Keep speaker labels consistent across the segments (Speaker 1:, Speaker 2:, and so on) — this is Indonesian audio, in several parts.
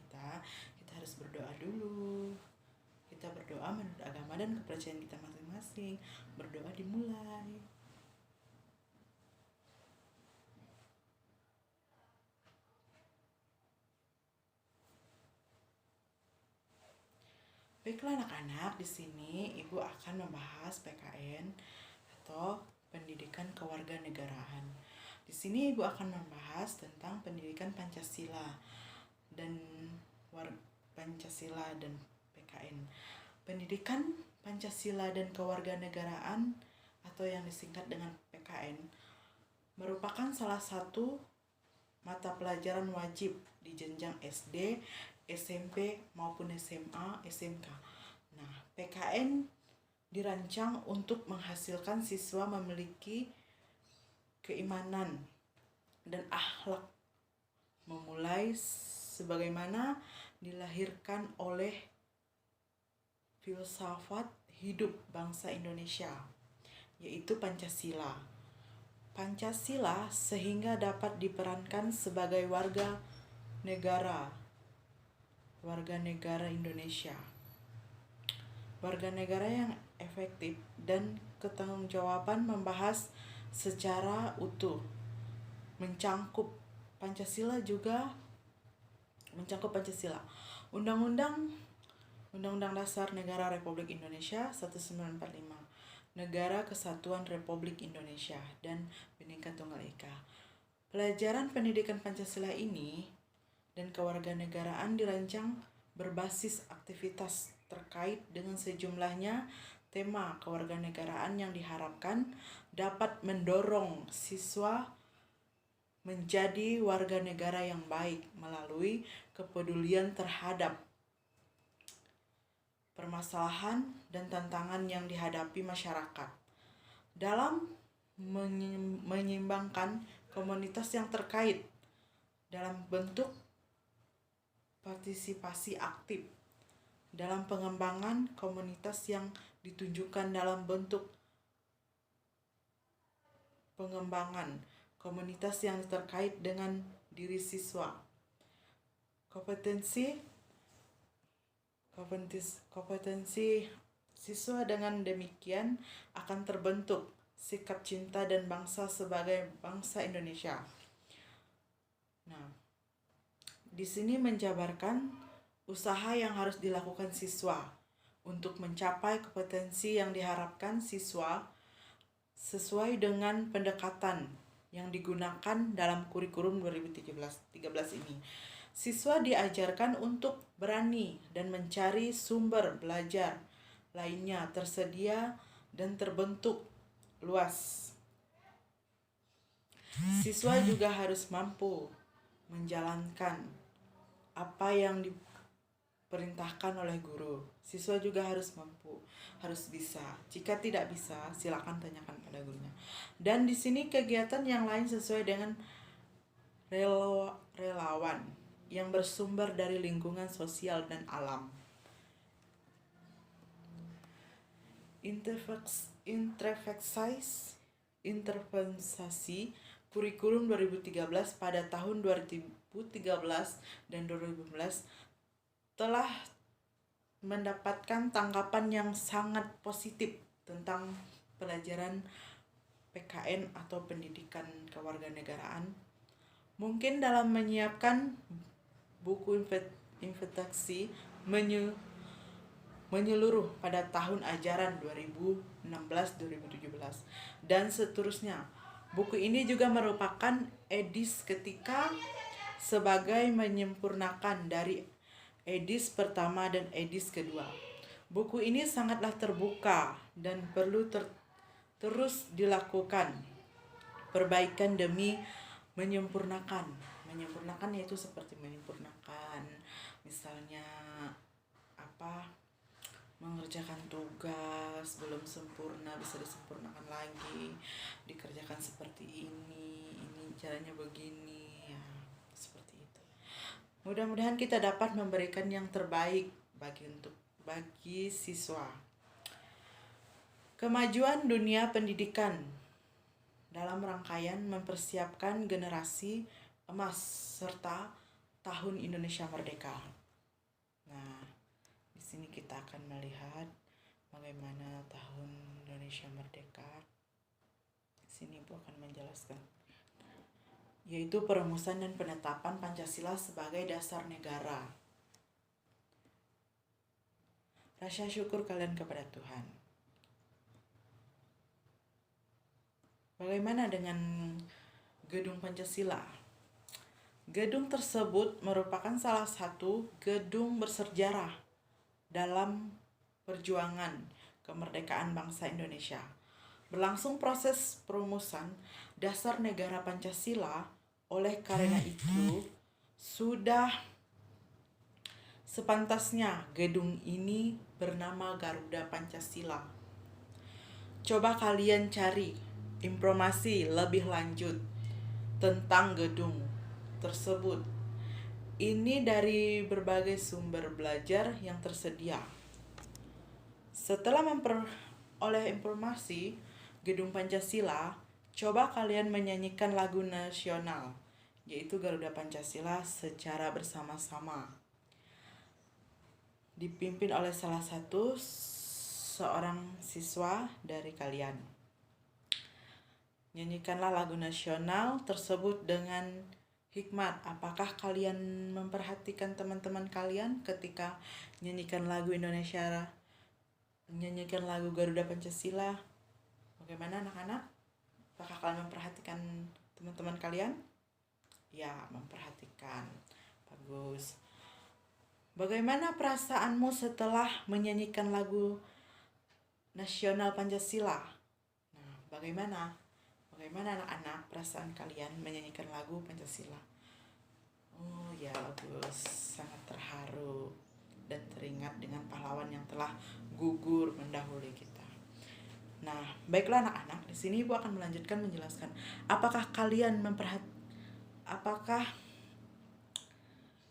Speaker 1: kita harus berdoa dulu. Kita berdoa menurut agama dan kepercayaan kita masing-masing. Berdoa dimulai. Baiklah anak-anak, di sini Ibu akan membahas PKN atau pendidikan kewarganegaraan. Di sini Ibu akan membahas tentang pendidikan Pancasila dan PKN. Pendidikan Pancasila dan kewarganegaraan atau yang disingkat dengan PKN merupakan salah satu mata pelajaran wajib di jenjang SD, SMP maupun SMA, SMK. Nah, PKN dirancang untuk menghasilkan siswa memiliki keimanan dan akhlak, memulai sebagaimana dilahirkan oleh filsafat hidup bangsa Indonesia, yaitu Pancasila. Pancasila sehingga dapat diperankan sebagai warga negara Indonesia. Warga negara yang efektif dan ketanggung-jawaban membahas secara utuh. Mencangkup Pancasila. Undang-Undang Dasar Negara Republik Indonesia 1945. Negara Kesatuan Republik Indonesia dan Bhinneka Tunggal Ika. Pelajaran pendidikan Pancasila ini dan kewarganegaraan dirancang berbasis aktivitas terkait dengan sejumlahnya tema kewarganegaraan yang diharapkan dapat mendorong siswa menjadi warga negara yang baik melalui kepedulian terhadap permasalahan dan tantangan yang dihadapi masyarakat dalam menyeimbangkan komunitas yang terkait dalam bentuk partisipasi aktif dalam pengembangan komunitas yang ditunjukkan dalam bentuk pengembangan komunitas yang terkait dengan diri siswa. Kompetensi siswa dengan demikian akan terbentuk sikap cinta dan bangsa sebagai bangsa Indonesia. Nah, di sini menjabarkan usaha yang harus dilakukan siswa untuk mencapai kompetensi yang diharapkan siswa sesuai dengan pendekatan yang digunakan dalam kurikulum 2013 ini. Siswa diajarkan untuk berani dan mencari sumber belajar lainnya tersedia dan terbentuk luas. Siswa juga harus mampu menjalankan apa yang diperintahkan oleh guru. Siswa juga harus mampu, harus bisa. Jika tidak bisa, silakan tanyakan pada gurunya. Dan di sini kegiatan yang lain sesuai dengan relawan yang bersumber dari lingkungan sosial dan alam. Interpretasi kurikulum 2013 pada tahun 2013 dan 2015 telah mendapatkan tanggapan yang sangat positif tentang pelajaran PKN atau pendidikan kewarganegaraan. Mungkin dalam menyiapkan buku investasi menyeluruh pada tahun ajaran 2016-2017 dan seterusnya. Buku ini juga merupakan edisi ketika sebagai menyempurnakan dari edisi pertama dan edisi kedua. Buku ini sangatlah terbuka dan perlu terus dilakukan perbaikan demi menyempurnakan yaitu seperti menyempurnakan misalnya mengerjakan tugas belum sempurna bisa disempurnakan lagi, dikerjakan seperti ini caranya begini ya, seperti itu. Mudah-mudahan kita dapat memberikan yang terbaik bagi siswa. Kemajuan dunia pendidikan dalam rangkaian mempersiapkan generasi emas serta Tahun Indonesia Merdeka. Nah, di sini kita akan melihat bagaimana tahun Indonesia Merdeka. Di sini Ibu akan menjelaskan, yaitu perumusan dan penetapan Pancasila sebagai dasar negara. Rasa syukur kalian kepada Tuhan. Bagaimana dengan Gedung Pancasila? Gedung tersebut merupakan salah satu gedung bersejarah dalam perjuangan kemerdekaan bangsa Indonesia. Berlangsung proses perumusan dasar negara Pancasila. Oleh karena itu, sudah sepantasnya gedung ini bernama Garuda Pancasila. Coba kalian cari informasi lebih lanjut tentang gedung tersebut. Ini dari berbagai sumber belajar yang tersedia. Setelah memperoleh informasi Gedung Pancasila, coba kalian menyanyikan lagu nasional, yaitu Garuda Pancasila secara bersama-sama. Dipimpin oleh salah satu seorang siswa dari kalian. Nyanyikanlah lagu nasional tersebut dengan hikmat. Apakah kalian memperhatikan teman-teman kalian ketika nyanyikan lagu Indonesia, nyanyikan lagu Garuda Pancasila? Bagaimana anak-anak? Apakah kalian memperhatikan teman-teman kalian? Ya, memperhatikan. Bagus. Bagaimana perasaanmu setelah menyanyikan lagu nasional Pancasila? Nah, bagaimana anak-anak perasaan kalian menyanyikan lagu Pancasila? Oh ya, bagus. Sangat terharu dan teringat dengan pahlawan yang telah gugur mendahului kita. Nah, baiklah anak-anak, di sini Ibu akan melanjutkan menjelaskan apakah kalian apakah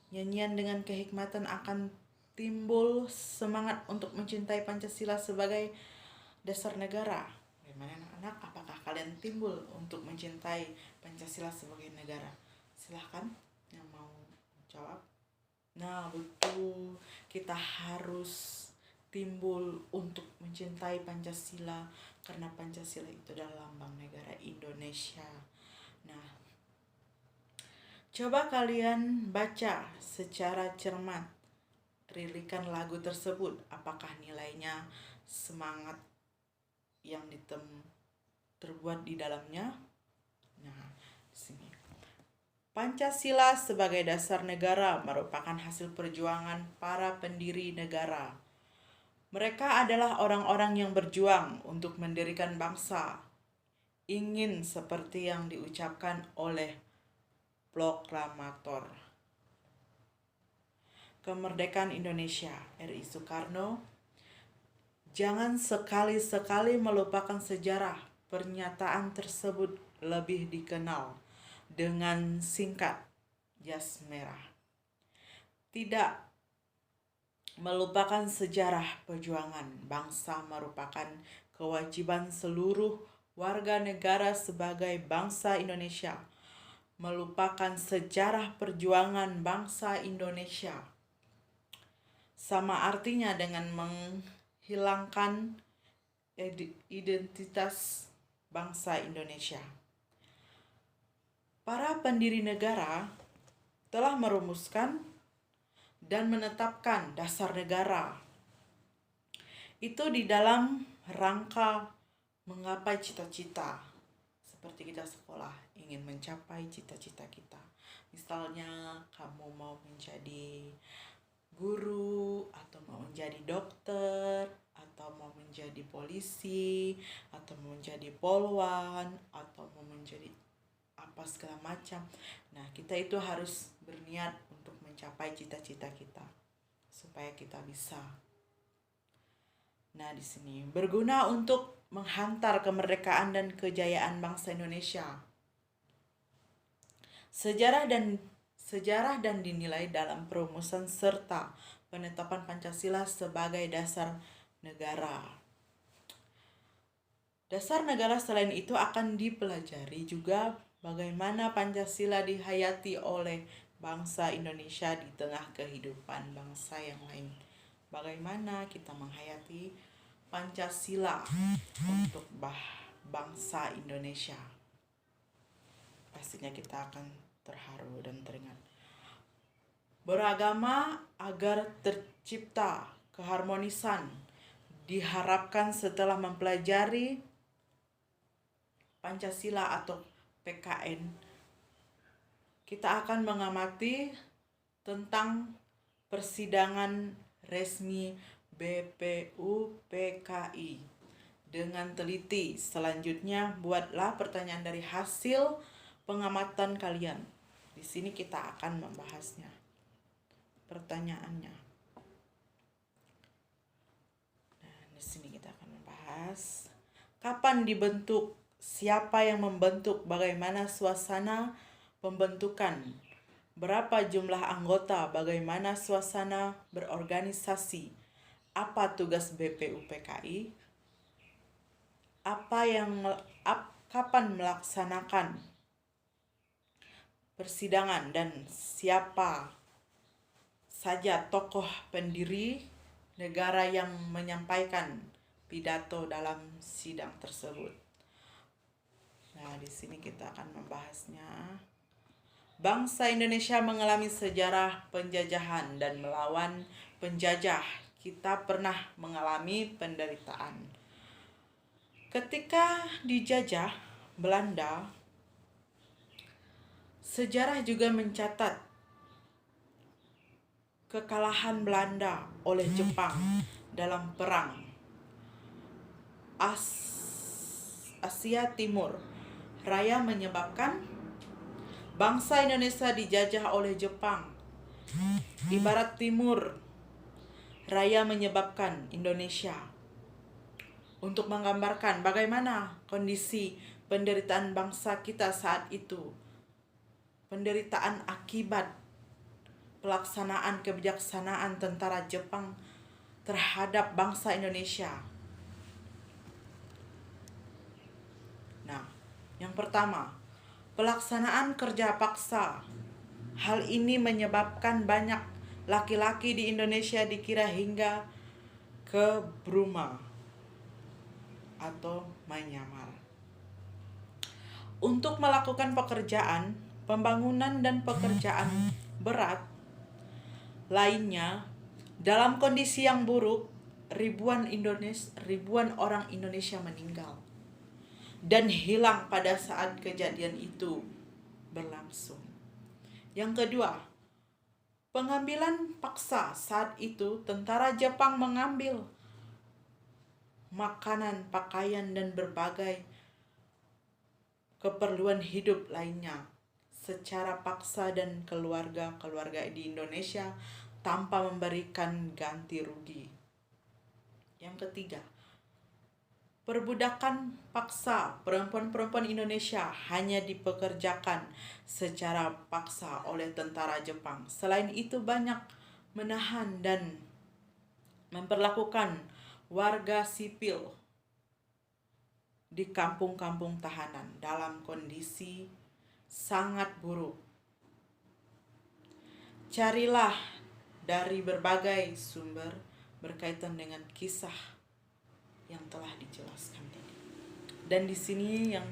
Speaker 1: nyanyian dengan kehikmatan akan timbul semangat untuk mencintai Pancasila sebagai dasar negara? Bagaimana anak-anak? Apakah kalian timbul untuk mencintai Pancasila sebagai negara? Silahkan yang mau jawab. Nah, betul. Kita harus timbul untuk mencintai Pancasila karena Pancasila itu adalah lambang negara Indonesia. Nah, coba kalian baca secara cermat lirikan lagu tersebut. Apakah nilainya, semangat yang terbuat di dalamnya? Nah, di sini. Pancasila sebagai dasar negara merupakan hasil perjuangan para pendiri negara. Mereka adalah orang-orang yang berjuang untuk mendirikan bangsa. Ingin seperti yang diucapkan oleh proklamator kemerdekaan Indonesia RI Soekarno, jangan sekali-sekali melupakan sejarah. Pernyataan tersebut lebih dikenal dengan singkat jas merah. Tidak melupakan sejarah perjuangan bangsa merupakan kewajiban seluruh warga negara sebagai bangsa Indonesia. Melupakan sejarah perjuangan bangsa Indonesia sama artinya dengan menghilangkan identitas bangsa Indonesia. Para pendiri negara telah merumuskan dan menetapkan dasar negara. Itu di dalam rangka menggapai cita-cita. Seperti kita sekolah ingin mencapai cita-cita kita. Misalnya kamu mau menjadi guru, atau mau menjadi dokter, atau mau menjadi polisi, atau mau menjadi polwan, atau mau menjadi apa segala macam. Nah, kita itu harus berniat untuk mencapai cita-cita kita supaya kita bisa. Nah, di sini berguna untuk menghantar kemerdekaan dan kejayaan bangsa Indonesia. Sejarah dan dinilai dalam perumusan serta penetapan Pancasila sebagai dasar negara. Dasar negara selain itu akan dipelajari juga bagaimana Pancasila dihayati oleh bangsa Indonesia di tengah kehidupan bangsa yang lain. Bagaimana kita menghayati Pancasila untuk bangsa Indonesia. Pastinya kita akan terharu dan teringat. Beragama agar tercipta keharmonisan diharapkan setelah mempelajari Pancasila atau PKN, kita akan mengamati tentang persidangan resmi BPUPKI dengan teliti. Selanjutnya, buatlah pertanyaan dari hasil pengamatan kalian. Di sini kita akan membahasnya. Pertanyaannya. Nah, di sini kita akan membahas kapan dibentuk, siapa yang membentuk, bagaimana suasana pembentukan, berapa jumlah anggota, bagaimana suasana berorganisasi, apa tugas BPUPKI, kapan melaksanakan persidangan, dan siapa saja tokoh pendiri negara yang menyampaikan pidato dalam sidang tersebut. Nah, di sini kita akan membahasnya. Bangsa Indonesia mengalami sejarah penjajahan dan melawan penjajah. Kita pernah mengalami penderitaan. Ketika dijajah Belanda, sejarah juga mencatat kekalahan Belanda oleh Jepang dalam perang Asia Timur Raya menyebabkan bangsa Indonesia dijajah oleh Jepang. Ibarat Timur Raya menyebabkan Indonesia. Untuk menggambarkan bagaimana kondisi penderitaan bangsa kita saat itu. Penderitaan akibat pelaksanaan kebijaksanaan tentara Jepang terhadap bangsa Indonesia. Nah, yang pertama, pelaksanaan kerja paksa. Hal ini menyebabkan banyak laki-laki di Indonesia dikira hingga ke Burma atau Myanmar untuk melakukan pekerjaan, pembangunan dan pekerjaan berat lainnya. Dalam kondisi yang buruk, ribuan orang Indonesia meninggal dan hilang pada saat kejadian itu berlangsung. Yang kedua, pengambilan paksa. Saat itu tentara Jepang mengambil makanan, pakaian, dan berbagai keperluan hidup lainnya secara paksa dan keluarga di Indonesia tanpa memberikan ganti rugi. Yang ketiga, perbudakan paksa. Perempuan-perempuan Indonesia hanya dipekerjakan secara paksa oleh tentara Jepang. Selain itu, banyak menahan dan memperlakukan warga sipil di kampung-kampung tahanan dalam kondisi sangat buruk. Carilah dari berbagai sumber berkaitan dengan kisah yang telah dijelaskan tadi. Dan di sini yang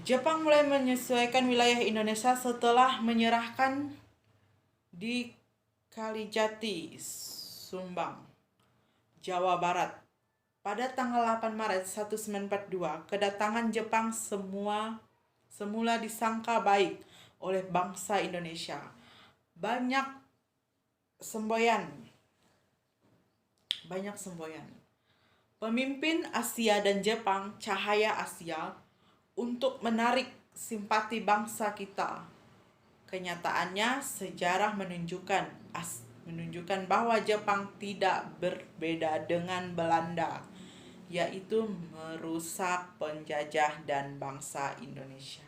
Speaker 1: Jepang mulai menyesuaikan wilayah Indonesia setelah menyerahkan di Kalijati, Sumbang, Jawa Barat. Pada tanggal 8 Maret 1942, kedatangan Jepang semula disangka baik oleh bangsa Indonesia. Banyak semboyan. Pemimpin Asia dan Jepang, Cahaya Asia, untuk menarik simpati bangsa kita. Kenyataannya, sejarah menunjukkan bahwa Jepang tidak berbeda dengan Belanda, yaitu merusak, penjajah, dan bangsa Indonesia.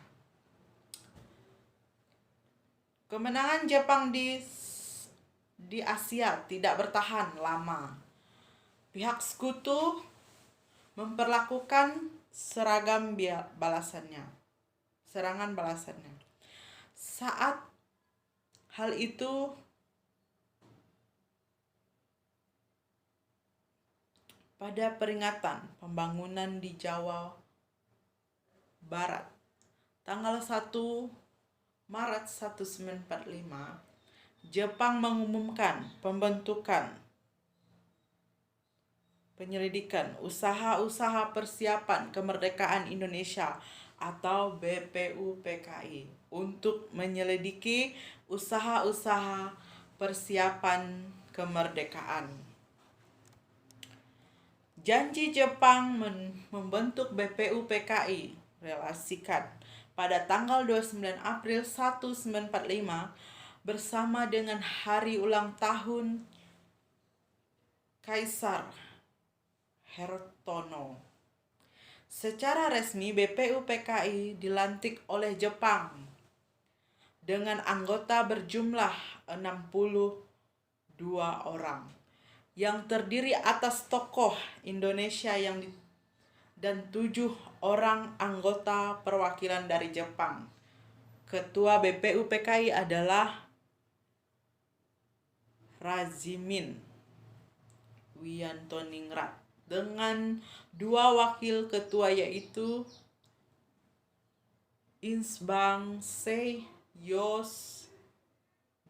Speaker 1: Kemenangan Jepang di Asia tidak bertahan lama. Pihak sekutu memperlakukan seragam balasannya. serangan balasannya. Saat hal itu pada peringatan pembangunan di Jawa Barat, tanggal 1 Maret 1945, Jepang mengumumkan pembentukan penyelidikan usaha-usaha persiapan kemerdekaan Indonesia atau BPUPKI untuk menyelidiki usaha-usaha persiapan kemerdekaan. Janji Jepang membentuk BPUPKI relasikan pada tanggal 29 April 1945 bersama dengan hari ulang tahun Kaisar Hirohito. Secara resmi BPUPKI dilantik oleh Jepang dengan anggota berjumlah 62 orang yang terdiri atas tokoh Indonesia dan 7 orang anggota perwakilan dari Jepang. Ketua BPUPKI adalah Razimin Wiyantoningrat dengan 2 wakil ketua yaitu Insbangse Yos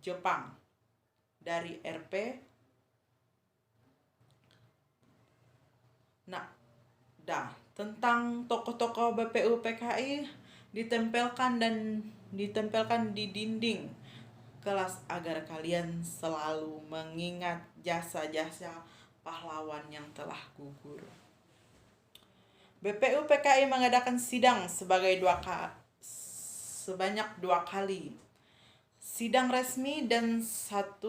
Speaker 1: Jepang dari RP. Tentang tokoh-tokoh BPUPKI ditempelkan di dinding kelas agar kalian selalu mengingat jasa-jasa pahlawan yang telah gugur. BPUPKI mengadakan sidang sebanyak 2 kali. Sidang resmi dan 1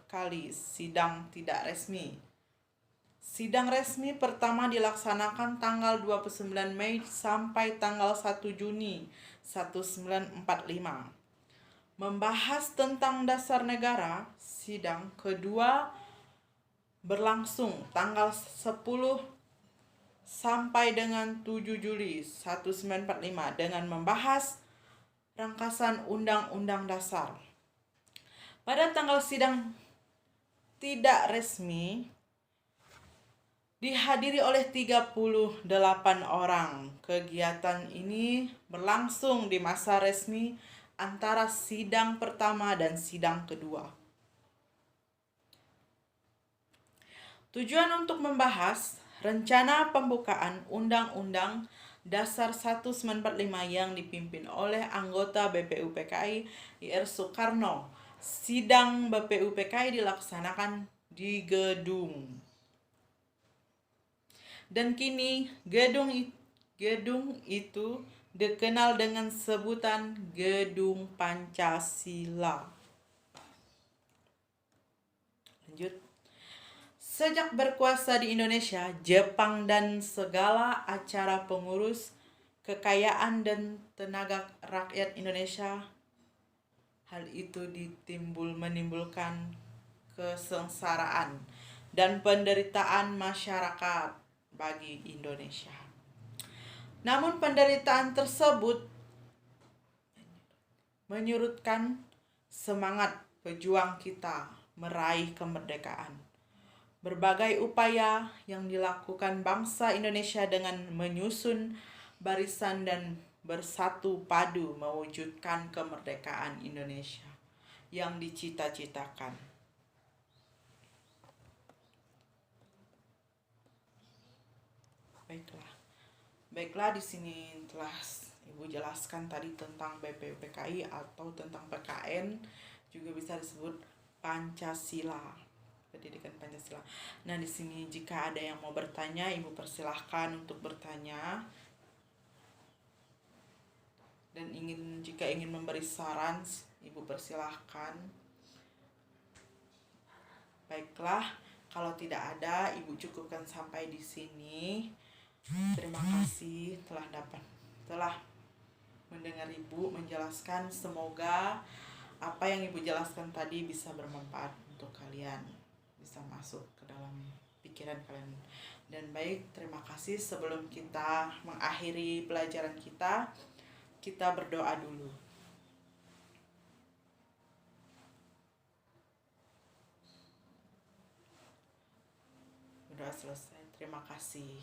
Speaker 1: kali sidang tidak resmi. Sidang resmi pertama dilaksanakan tanggal 29 Mei sampai tanggal 1 Juni 1945. Membahas tentang dasar negara, sidang kedua berlangsung tanggal 10 sampai dengan 7 Juli 1945 dengan membahas rangkasan Undang-Undang Dasar. Pada tanggal sidang tidak resmi dihadiri oleh 38 orang. Kegiatan ini berlangsung di masa resmi antara sidang pertama dan sidang kedua. Tujuan untuk membahas rencana pembukaan Undang-Undang Dasar 1945 yang dipimpin oleh anggota BPUPKI Ir Soekarno. Sidang BPUPKI dilaksanakan di gedung. Dan kini gedung itu dikenal dengan sebutan Gedung Pancasila. Lanjut. Sejak berkuasa di Indonesia, Jepang dan segala acara pengurus kekayaan dan tenaga rakyat Indonesia, hal itu menimbulkan kesengsaraan dan penderitaan masyarakat bagi Indonesia. Namun penderitaan tersebut menyurutkan semangat pejuang kita meraih kemerdekaan. Berbagai upaya yang dilakukan bangsa Indonesia dengan menyusun barisan dan bersatu padu mewujudkan kemerdekaan Indonesia yang dicita-citakan. Baiklah, di sini telah Ibu jelaskan tadi tentang BPUPKI atau tentang PKN, juga bisa disebut Pancasila, Pendidikan Pancasila. Nah, di sini jika ada yang mau bertanya, Ibu persilahkan untuk bertanya. Dan jika ingin memberi saran, Ibu persilahkan. Baiklah, kalau tidak ada, Ibu cukupkan sampai di sini. Terima kasih telah mendengar Ibu menjelaskan. Semoga apa yang Ibu jelaskan tadi bisa bermanfaat untuk kalian, bisa masuk ke dalam pikiran kalian. Dan baik, terima kasih. Sebelum kita mengakhiri pelajaran kita, Kita berdoa dulu. Berdoa selesai. Terima kasih.